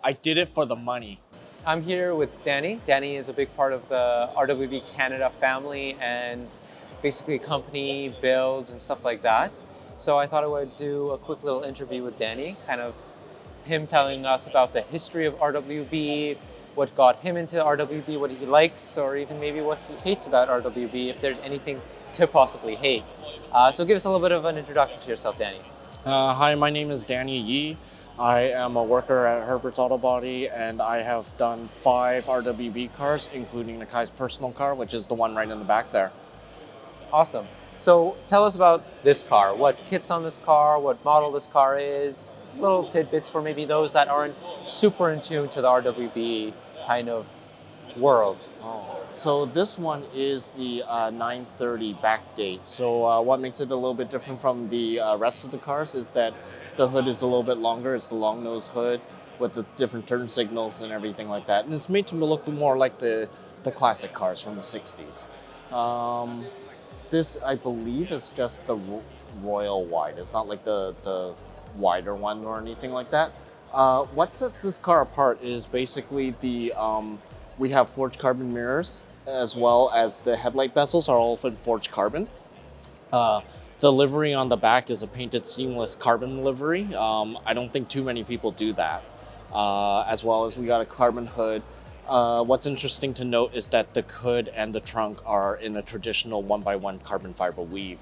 I did it for the money. I'm here with Danny. Danny is a big part of the RWB Canada family and basically company builds and stuff like that. So I thought I would do a quick little interview with Danny, kind of him telling us about the history of RWB, what got him into RWB, what he likes, or even maybe what he hates about RWB, if there's anything to possibly hate. So give us a little bit of an introduction to yourself, Danny. Hi, my name is Danny Yee. I am a worker at Herbert's Auto Body, and I have done 5 RWB cars, including Nakai's personal car, which is the one right in the back there. Awesome. So tell us about this car. What kit's on this car, what model this car is, little tidbits for maybe those that aren't super in tune to the RWB kind of world. So this one is the 930 backdate. So what makes it a little bit different from the rest of the cars is that the hood is a little bit longer. It's the long nose hood with the different turn signals and everything like that. And it's made to look more like the classic cars from the 60s. This, I believe, is just the Royal Wide. It's not like the wider one or anything like that. What sets this car apart is basically we have forged carbon mirrors, as well as the headlight bezels are all from forged carbon. The livery on the back is a painted seamless carbon livery. I don't think too many people do that. As well as we got a carbon hood. What's interesting to note is that the hood and the trunk are in a traditional 1x1 carbon fiber weave.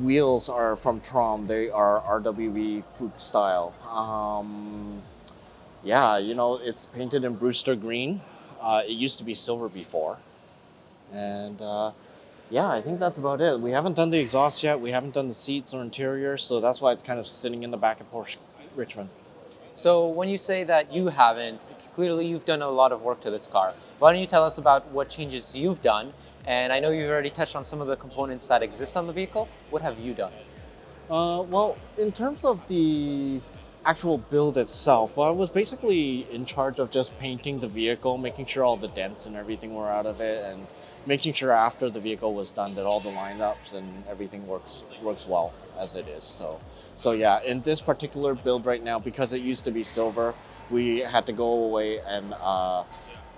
Wheels are from Trom. They are RWB Fuchs style. Yeah, you know, it's painted in Brewster green. It used to be silver before. And yeah, I think that's about it. We haven't done the exhaust yet. We haven't done the seats or interior, so that's why it's kind of sitting in the back of Porsche Richmond. So when you say that you haven't, clearly you've done a lot of work to this car. Why don't you tell us about what changes you've done? And I know you've already touched on some of the components that exist on the vehicle. What have you done? Well, in terms of the actual build itself, I was basically in charge of just painting the vehicle, making sure all the dents and everything were out of it, and making sure after the vehicle was done that all the lineups and everything works well as it is. So yeah, in this particular build right now, because it used to be silver, we had to go away, and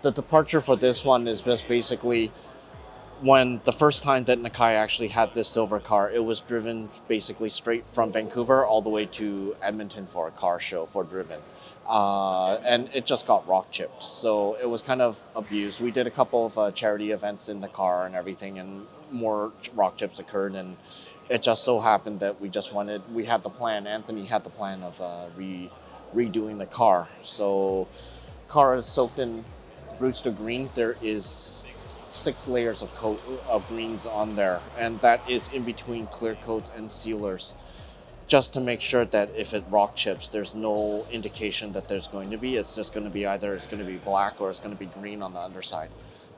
the departure for this one is just basically when the first time that Nakai actually had this silver car, it was driven basically straight from Vancouver all the way to Edmonton for a car show for Driven. And it just got rock chipped. So it was kind of abused. We did a couple of charity events in the car and everything, and more rock chips occurred. And it just so happened that we had the plan, Anthony had the plan of redoing the car. So car is soaked in Brewster green. There is 6 layers of coat of greens on there, and that is in between clear coats and sealers, just to make sure that if it rock chips, there's no indication that there's going to be. It's just going to be either it's going to be black or it's going to be green on the underside.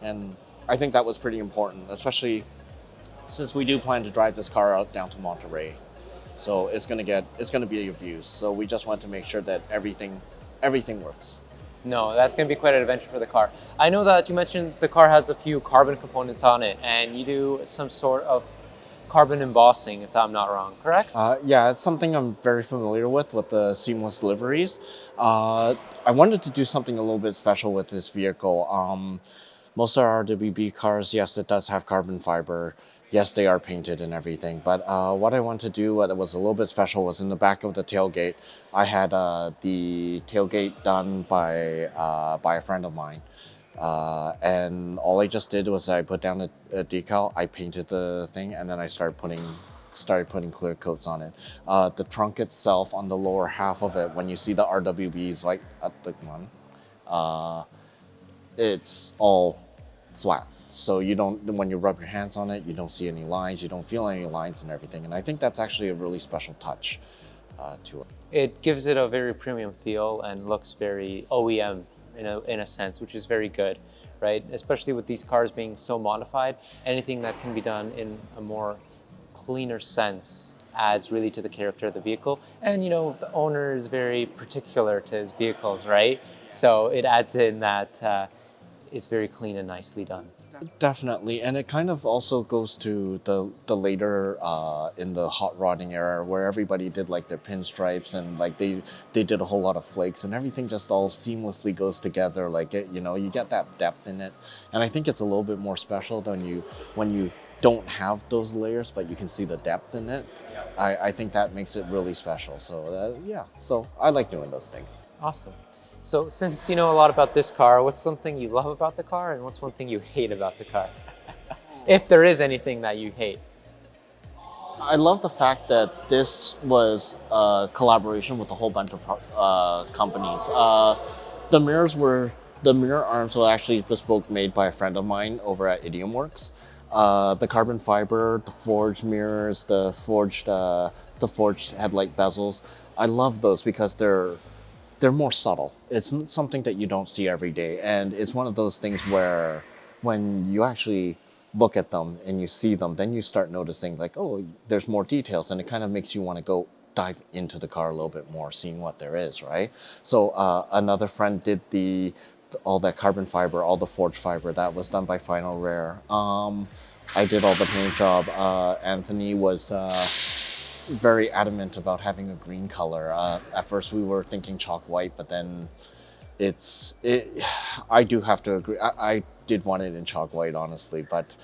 And I think that was pretty important, especially since we do plan to drive this car out down to Monterey. So it's going to be abused. So we just want to make sure that everything works. No, that's going to be quite an adventure for the car. I know that you mentioned the car has a few carbon components on it, and you do some sort of carbon embossing, if I'm not wrong, correct? Yeah, it's something I'm very familiar with the seamless liveries. I wanted to do something a little bit special with this vehicle. Most of our RWB cars, yes, it does have carbon fiber. Yes, they are painted and everything, but what I wanted to do, what was a little bit special, was in the back of the tailgate. I had the tailgate done by a friend of mine, and all I just did was I put down a decal, I painted the thing, and then I started putting clear coats on it. The trunk itself, on the lower half of it, when you see the RWBs like at the one, it's all flat. So you don't, when you rub your hands on it, you don't see any lines, you don't feel any lines and everything. And I think that's actually a really special touch to it. It gives it a very premium feel and looks very OEM in a sense, which is very good, right? Especially with these cars being so modified, anything that can be done in a more cleaner sense adds really to the character of the vehicle. And you know, the owner is very particular to his vehicles, right? So it adds in that it's very clean and nicely done. Definitely, and it kind of also goes to the later in the hot rodding era where everybody did like their pinstripes and like they did a whole lot of flakes and everything just all seamlessly goes together. Like it, you know, you get that depth in it, and I think it's a little bit more special than when you don't have those layers, but you can see the depth in it. I think that makes it really special. So yeah, so I like doing those things. Awesome. So since you know a lot about this car, what's something you love about the car and what's one thing you hate about the car? If there is anything that you hate. I love the fact that this was a collaboration with a whole bunch of companies. The mirror arms were actually bespoke made by a friend of mine over at Idiomworks. The carbon fiber, the forged mirrors, the forged headlight bezels. I love those because they're more subtle. It's something that you don't see every day. And it's one of those things where when you actually look at them and you see them, then you start noticing like, oh, there's more details. And it kind of makes you want to go dive into the car a little bit more, seeing what there is, right? So another friend did all that carbon fiber, all the forged fiber. That was done by Final Rare. I did all the paint job. Anthony was very adamant about having a green color. At first we were thinking chalk white, but then I do have to agree. I did want it in chalk white, honestly, but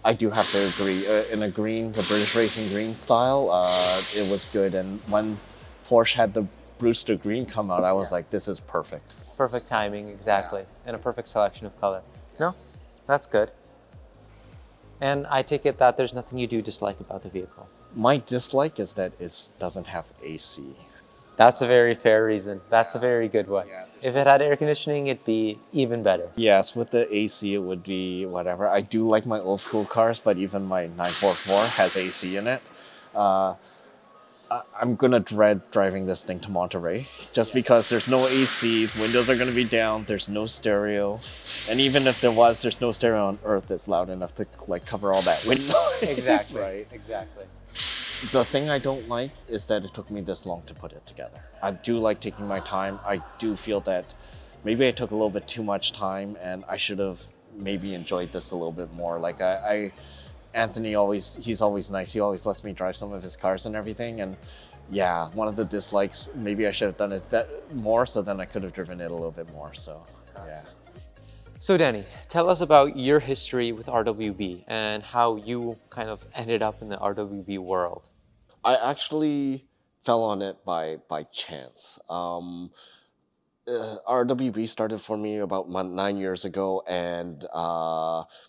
I do have to agree. In a green, the British racing green style, it was good. And when Porsche had the Brewster green come out, I was like, this is perfect. Perfect timing, exactly. And a perfect selection of color. No, that's good. And I take it that there's nothing you do dislike about the vehicle. My dislike is that it doesn't have AC. That's a very fair reason. That's a very good one. Yeah, if it had air conditioning, it'd be even better. Yes, with the AC, it would be whatever. I do like my old school cars, but even my 944 has AC in it. I'm gonna dread driving this thing to Monterey just because there's no AC, windows are gonna be down, there's no stereo, and even if there was, there's no stereo on Earth that's loud enough to like cover all that wind noise. Exactly. Right? Exactly. The thing I don't like is that it took me this long to put it together. I do like taking my time. I do feel that maybe I took a little bit too much time and I should have maybe enjoyed this a little bit more. Like Anthony he's always nice. He always lets me drive some of his cars and everything. And yeah, one of the dislikes, maybe I should have done it more so then I could have driven it a little bit more. So yeah. So Danny, tell us about your history with RWB and how you kind of ended up in the RWB world. I actually fell on it by chance. RWB started for me about 9 years ago, and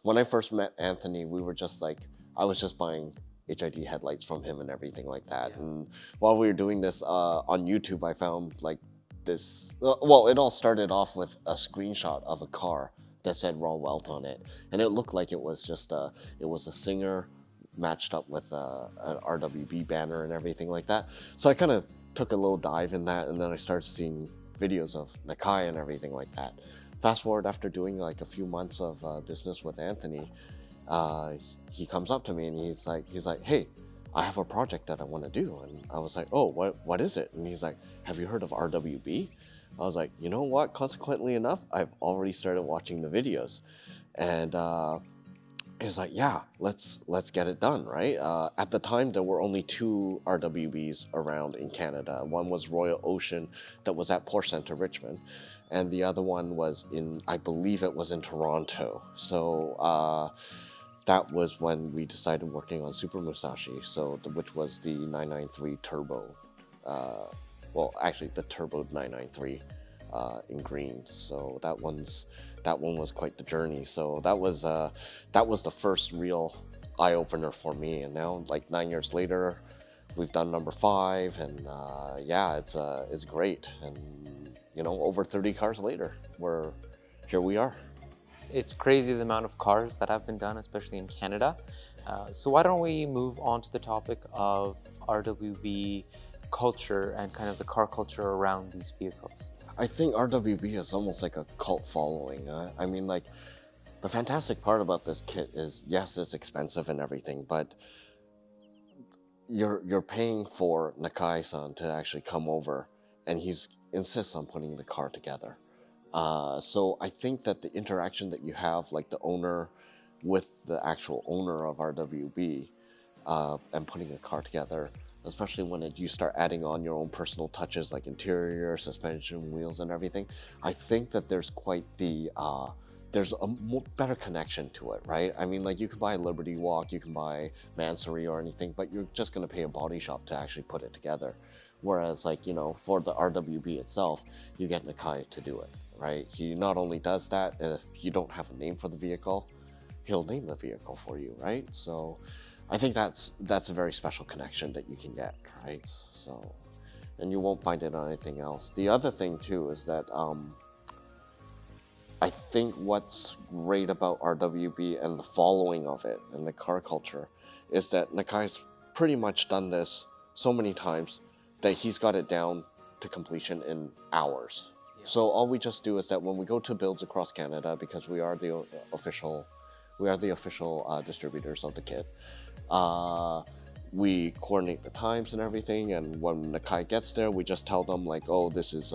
when I first met Anthony, we were just like, I was just buying HID headlights from him and everything like that. Yeah. And while we were doing this on YouTube, I found like this, well, it all started off with a screenshot of a car that said RAUH-Welt on it. And it looked like it was just it was a singer matched up with an RWB banner and everything like that. So I kind of took a little dive in that, and then I started seeing videos of Nakai and everything like that. Fast forward, after doing like a few months of business with Anthony, he comes up to me and he's like, hey, I have a project that I want to do. And I was like, oh, what is it? And he's like, have you heard of RWB? I was like, you know what? Consequently enough, I've already started watching the videos. And he's like, yeah, let's get it done, right? At the time, there were only 2 RWBs around in Canada. One was Royal Ocean that was at Porsche Centre Richmond. And the other one was I believe it was in Toronto. So that was when we decided working on Super Musashi, which was the 993 Turbo. Well, actually the Turbo 993 in green. So that one was quite the journey. So that was the first real eye-opener for me. And now, like 9 years later, we've done number 5, and yeah, it's great. And you know, over 30 cars later, here we are. It's crazy the amount of cars that have been done, especially in Canada. So why don't we move on to the topic of RWB culture and kind of the car culture around these vehicles? I think RWB is almost like a cult following. I mean, like, the fantastic part about this kit is, yes, it's expensive and everything, but you're paying for Nakai San to actually come over, and he insists on putting the car together, So I think that the interaction that you have, like the owner with the actual owner of RWB, and putting a car together, especially when you start adding on your own personal touches like interior, suspension, wheels, and everything, I think that there's quite the there's a better connection to it, right? I mean, like you can buy Liberty Walk, you can buy Mansory or anything, but you're just going to pay a body shop to actually put it together. Whereas, like, you know, for the RWB itself, you get Nakai to do it, right? He not only does that, if you don't have a name for the vehicle, he'll name the vehicle for you, right? So I think that's a very special connection that you can get, right? So, and you won't find it on anything else. The other thing too is that I think what's great about RWB and the following of it and the car culture is that Nakai's pretty much done this so many times that he's got it down to completion in hours. Yeah. So all we just do is that when we go to builds across Canada, because we are the official distributors of the kit, we coordinate the times and everything, and when Nakai gets there, we just tell them like, oh, this is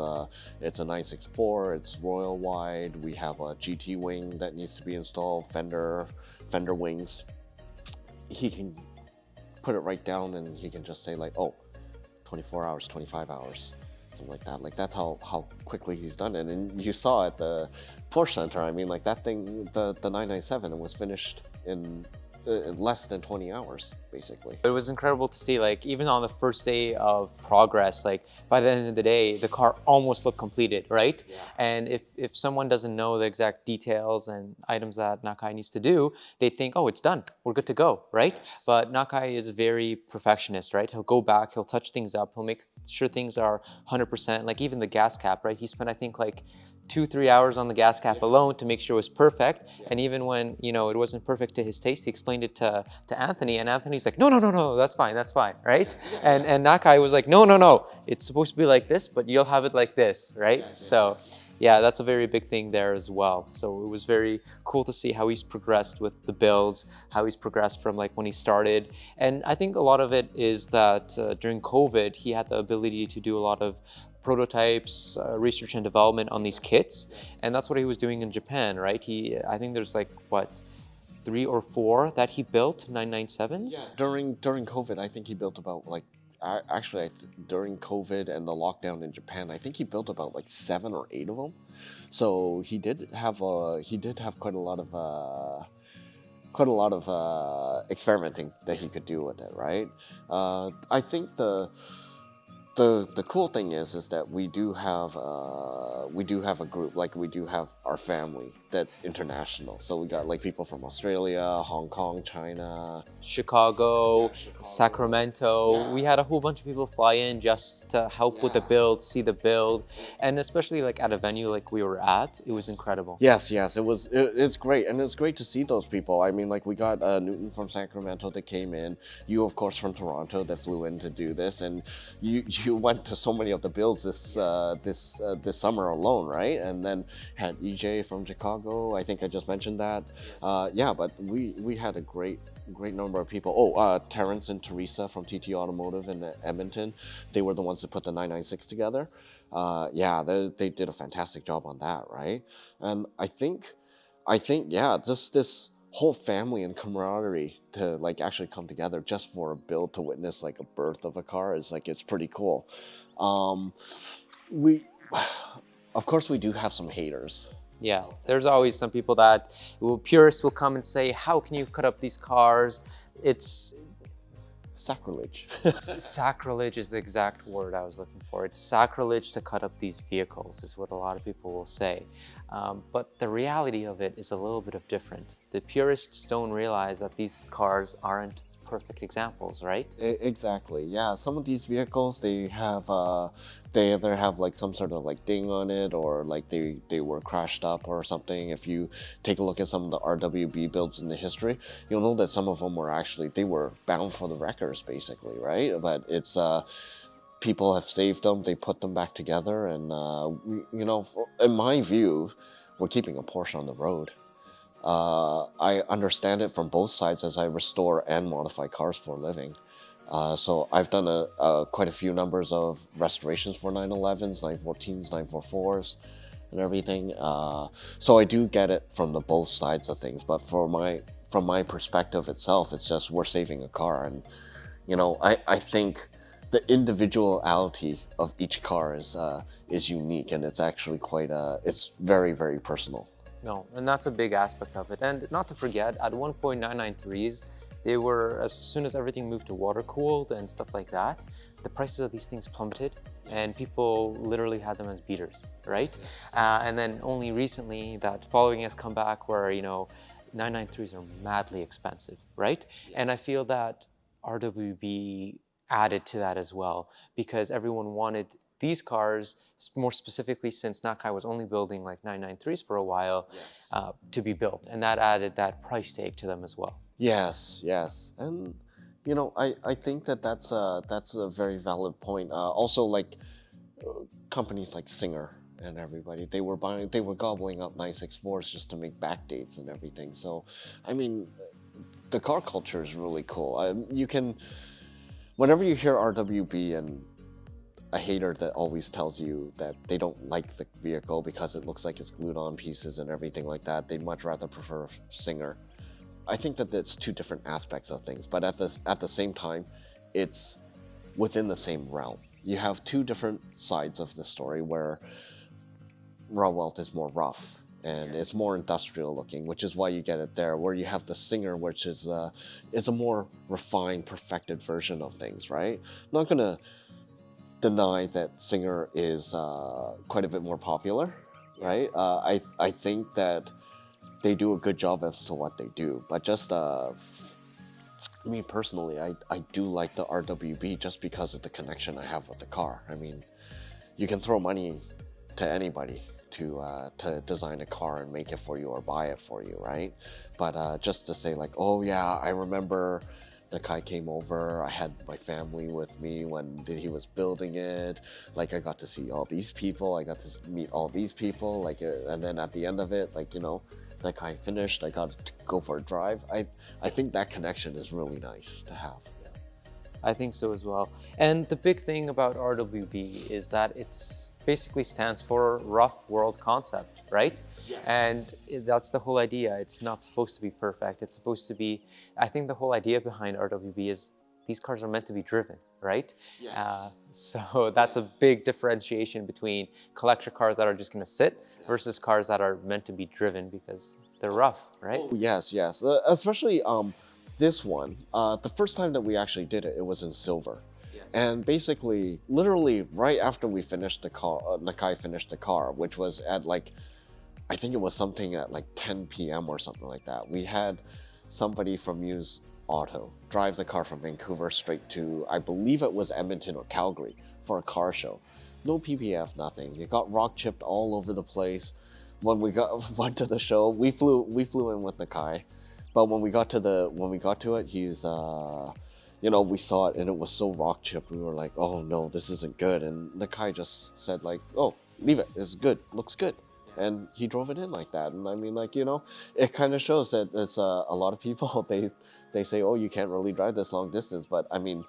it's a 964, it's Royal wide, we have a GT wing that needs to be installed, fender wings. He can put it right down and he can just say like, oh, 24 hours, 25 hours, something like that. Like that's how quickly he's done it. And you saw at the Porsche Center, I mean, like that thing, the 997, it was finished in less than 20 hours, basically. It was incredible to see, like, even on the first day of progress, like, by the end of the day, the car almost looked completed, right? Yeah. And if someone doesn't know the exact details and items that Nakai needs to do, they think, oh, it's done, we're good to go, right? Yes. But Nakai is very perfectionist, right? He'll go back, he'll touch things up, he'll make sure things are 100%, like even the gas cap, right? He spent, I think, like 2-3 hours on the gas cap alone to make sure it was perfect. Yes. And even when, you know, it wasn't perfect to his taste, he explained it to Anthony, and Anthony's like, no, that's fine, right? Yeah. And Nakai was like, no, it's supposed to be like this, but you'll have it like this, right? Yes, so yeah, that's a very big thing there as well. So it was very cool to see how he's progressed with the builds, how he's progressed from like when he started. And I think a lot of it is that during COVID, he had the ability to do a lot of prototypes, research and development on these kits, and that's what he was doing in Japan, right? I think there's like what, 3 or 4 that he built 997s. Yeah. During COVID, I think he built about like during COVID and the lockdown in Japan, I think he built about like 7 or 8 of them. So he did have quite a lot of experimenting that he could do with it, right? I think the cool thing is that we do have a group, like we do have our family that's international. So we got like people from Australia, Hong Kong, China, Chicago, Sacramento. Yeah. We had a whole bunch of people fly in just to help with the build, see the build, and especially like at a venue like we were at, it was incredible. Yes, it's great, and it's great to see those people. I mean, like we got Newton from Sacramento that came in, you of course from Toronto that flew in to do this, and you went to so many of the builds this summer alone, right? And then had EJ from Chicago. I think I just mentioned that. Yeah, but we had a great number of people. Oh, Terrence and Teresa from TT Automotive in Edmonton. They were the ones that put the 996 together. Yeah, they did a fantastic job on that, right? And I think yeah, just this whole family and camaraderie to like actually come together just for a build to witness like a birth of a car is like, it's pretty cool. Of course we do have some haters. Yeah, there's always some people that purists will come and say, how can you cut up these cars? It's sacrilege. Sacrilege is the exact word I was looking for. It's sacrilege to cut up these vehicles, is what a lot of people will say. But the reality of it is a little bit of different. The purists don't realize that these cars aren't perfect examples, right? Exactly. Yeah. Some of these vehicles, they either have like some sort of like ding on it, or like they were crashed up or something. If you take a look at some of the RWB builds in the history, you'll know that some of them were actually, they were bound for the wreckers basically, right? But it's people have saved them, they put them back together, and you know, in my view, we're keeping a Porsche on the road. I understand it from both sides as I restore and modify cars for a living. So I've done quite a few numbers of restorations for 911s, 914s, 944s, and everything. So I do get it from the both sides of things, but from my perspective itself, it's just we're saving a car, and I think the individuality of each car is unique, and it's actually quite it's very, very personal. No, and that's a big aspect of it. And not to forget, at one point, 993s, they were, as soon as everything moved to water cooled and stuff like that, the prices of these things plummeted, and people literally had them as beaters, right? And then only recently that following has come back where 993s are madly expensive, right? And I feel that RWB added to that as well, because everyone wanted these cars, more specifically since Nakai was only building like 993s for a while, to be built, and that added that price tag to them as well. Yes, yes, and I think that's a very valid point. Also, like companies like Singer and everybody, they were gobbling up 964s just to make back dates and everything. So, I mean, the car culture is really cool. You can, whenever you hear RWB and a hater that always tells you that they don't like the vehicle because it looks like it's glued on pieces and everything like that, they'd much rather prefer Singer. I think that it's two different aspects of things, but at the same time, it's within the same realm. You have two different sides of the story where RAUH-Welt is more rough and it's more industrial looking, which is why you get it there. Where you have the Singer, which is a more refined, perfected version of things, right? I'm not gonna deny that Singer is quite a bit more popular, right? I think that they do a good job as to what they do, but just me personally, I do like the RWB just because of the connection I have with the car. I mean, you can throw money to anybody to design a car and make it for you or buy it for you, right? But just to say like, oh yeah, I remember Nakai came over, I had my family with me when he was building it, like I got to see all these people, I got to meet all these people, like, and then at the end of it, like, Nakai finished, I got to go for a drive. I think that connection is really nice to have. I think so as well. And the big thing about RWB is that it's basically stands for rough world concept, right? Yes. And that's the whole idea. It's not supposed to be perfect. It's supposed to be, I think the whole idea behind RWB is these cars are meant to be driven, right? Yes. So that's a big differentiation between collector cars that are just gonna sit versus cars that are meant to be driven because they're rough, right? Oh, yes, yes. Especially this one, the first time that we actually did it, it was in silver. Yes. And basically, literally right after we finished the car, Nakai finished the car, which was at like, I think it was something at like 10 p.m. or something like that. We had somebody from Muse Auto drive the car from Vancouver straight to, I believe it was Edmonton or Calgary for a car show. No PPF, nothing. It got rock chipped all over the place. When we went to the show, we flew in with Nakai. But when we got to it, he's, we saw it and it was so rock chipped. We were like, oh no, this isn't good. And Nakai just said like, oh, leave it. It's good. Looks good. And he drove it in like that. And I mean, like, it kind of shows that it's a lot of people, they say, oh, you can't really drive this long distance. But I mean,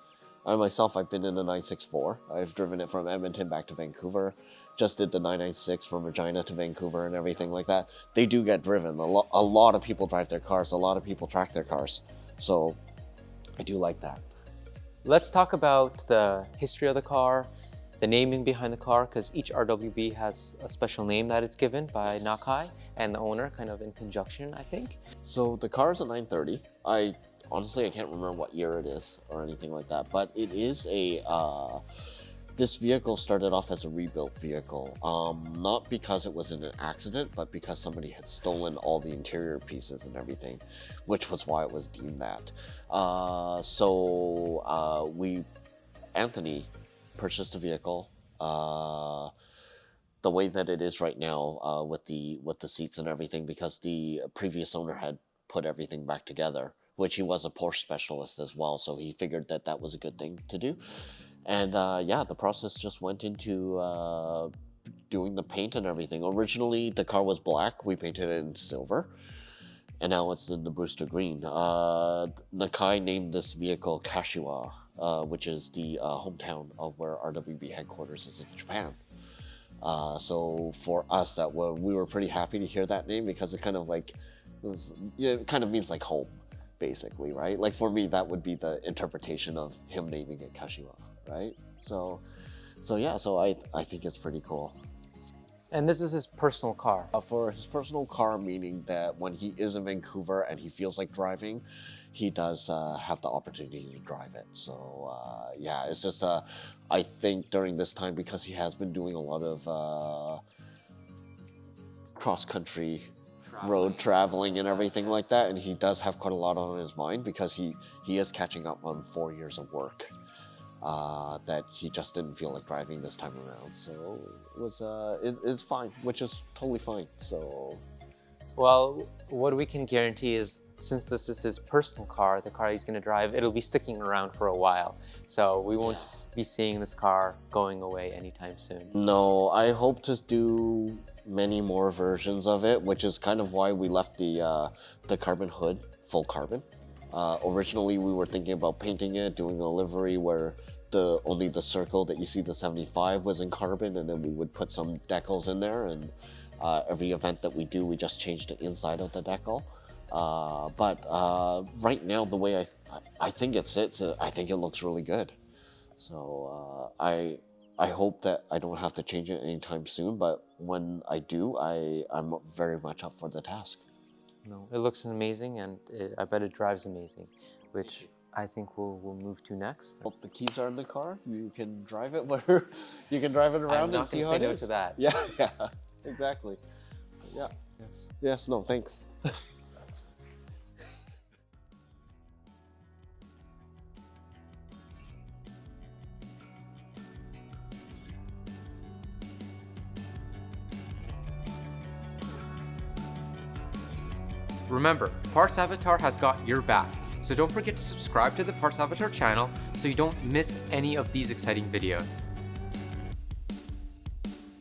I myself, I've been in a 964. I've driven it from Edmonton back to Vancouver. Just did the 996 from Regina to Vancouver and everything like that. They do get driven. A lot of people drive their cars. A lot of people track their cars. So I do like that. Let's talk about the history of the car, the naming behind the car, because each RWB has a special name that it's given by Nakai and the owner, kind of in conjunction, I think. So the car is a 930. Honestly, I can't remember what year it is or anything like that, but it is a, this vehicle started off as a rebuilt vehicle, not because it was in an accident, but because somebody had stolen all the interior pieces and everything, which was why it was deemed that. Anthony purchased the vehicle the way that it is right now, with the seats and everything, because the previous owner had put everything back together, which he was a Porsche specialist as well, so he figured that that was a good thing to do. And yeah, the process just went into doing the paint and everything. Originally, the car was black. We painted it in silver. And now it's in the Brewster green. Nakai named this vehicle Kashiwa, which is the hometown of where RWB headquarters is in Japan. So for us, we were pretty happy to hear that name because it kind of like it kind of means like home, basically, right? Like for me, that would be the interpretation of him naming it Kashiwa, right? So yeah, so I think it's pretty cool. And this is his personal car. For his personal car, meaning that when he is in Vancouver and he feels like driving, he does have the opportunity to drive it. So yeah, it's just I think during this time, because he has been doing a lot of cross-country road traveling and everything like that, and he does have quite a lot on his mind because he is catching up on 4 years of work that he just didn't feel like driving this time around. So it was it's fine, which is totally fine. So Well, what we can guarantee is, since this is his personal car, the car he's going to drive, it'll be sticking around for a while. So we won't be seeing this car going away anytime soon. no, I hope to do many more versions of it, which is kind of why we left the carbon hood full carbon. Originally, we were thinking about painting it, doing a livery where only the circle that you see, the 75, was in carbon, and then we would put some decals in there, and every event that we do, we just change the inside of the decal. But right now, the way I think it sits, I think it looks really good. So I hope that I don't have to change it anytime soon, but when I do, I'm very much up for the task. No, it looks amazing, and I bet it drives amazing, which I think we'll move to next. Well, the keys are in the car. You can drive it where you can drive it around and see how it is. I'm not going to say no to that. Yeah, exactly. Yeah. Yes. No. Thanks. Remember, Parts Avatar has got your back, so don't forget to subscribe to the Parts Avatar channel so you don't miss any of these exciting videos.